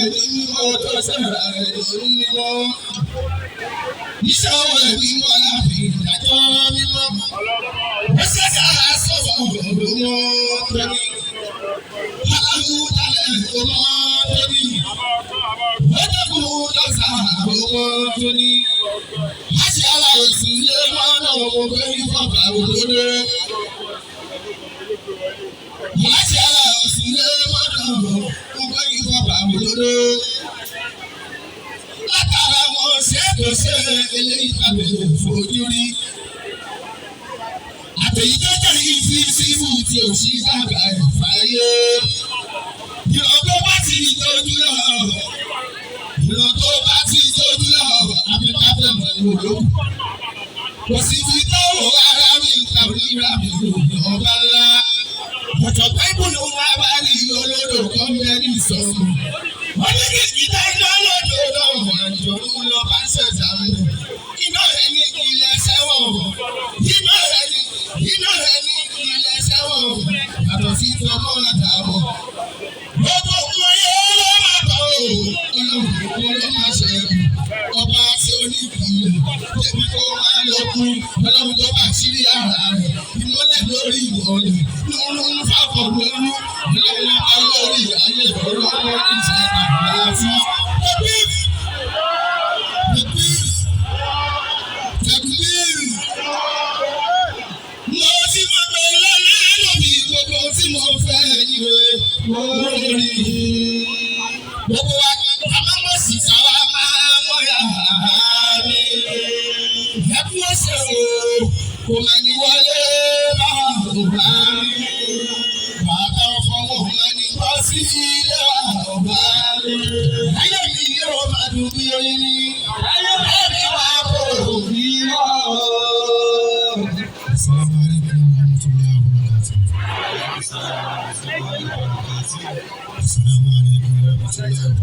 ẹni mọ́ tó sára ẹni mímọ́. Iṣẹ́ ọwọ́ ẹni mọ́ láfi ìdájọ́ mímọ́. Ó ṣẹ̀dá sọ̀rọ̀ ọ̀dọ́ tóní. Aláwù dalẹ̀ ọmọ tóní. Ó dẹ́kun lọ́sà ọmọ tóní. Àṣẹ aláwòsí lé mọ́nà ọmọ bẹ́ẹ̀ fọ́fà òdodo. Àṣẹ aláwòsí lé mọ́nà ọmọ bẹ́ẹ̀ fọ́fà òdodo. Látara wọn ṣe kò ṣe eléyìí tàbí fojú rí. Àtẹ̀yí tó jẹ́ ìfísíbù tí ò sí dàgbà ìfàyè. Ìran tó bá ti dojú lọ. Ìran tó bá ti dojú lọ. Abẹ́káfẹ́ mọ̀ ní olókùn. Kò sí ti tọ́wọ́ ara mi tàbí ra mi ọba ńlá. Ọ̀tọ̀ pẹ́ẹ́bù ló wá wá ní olódò kan bẹ́ẹ̀ ní ìsọ̀rọ̀. Wọ́n ní kí ìdá iná lódò lọ́wọ́ àjọ̀rú lọ bá ṣẹ̀dá mi. Iná rẹ̀ ní ilẹ̀ sẹ́wọ̀n. Iná rẹ̀ ní ilẹ̀ sẹ́wọ̀n. Yàtọ̀ sí tọmọ àtàwọn. Gbogbo nǹkan yóò ló máa bọ̀ ọ́. Ọlọ́run ló máa ṣẹ̀kù. Ọba tí ó ní ìpìlẹ̀. Débi tó máa lókun. Ọlọ́run tó bá sírí ara rẹ̀. Ìmọ́lẹ̀ lórí ìmọ́lẹ̀. Lóòrùn fàkọ̀ lóòrùn. Ọlọ́run bá lórí ayé ọlọ́run ìṣẹ́ àgbàlagbà. Gbogbo wa àmọ́ sì sáwá máa mọ́ra mi. Ẹkún ọ̀sẹ̀ o, kò mà ní wọlé máa bá mi. Bàbá ọ̀fọ̀wọ́ mà ní bọ́ sí ilé ọ̀bá mi. Ayé mi yóò máa dùn bí oyin ní. Ayé mi máa bò bí wọ́n. Assalamu alaikum warahmatullahi wabarakatuh. Assalamu alaikum warahmatullahi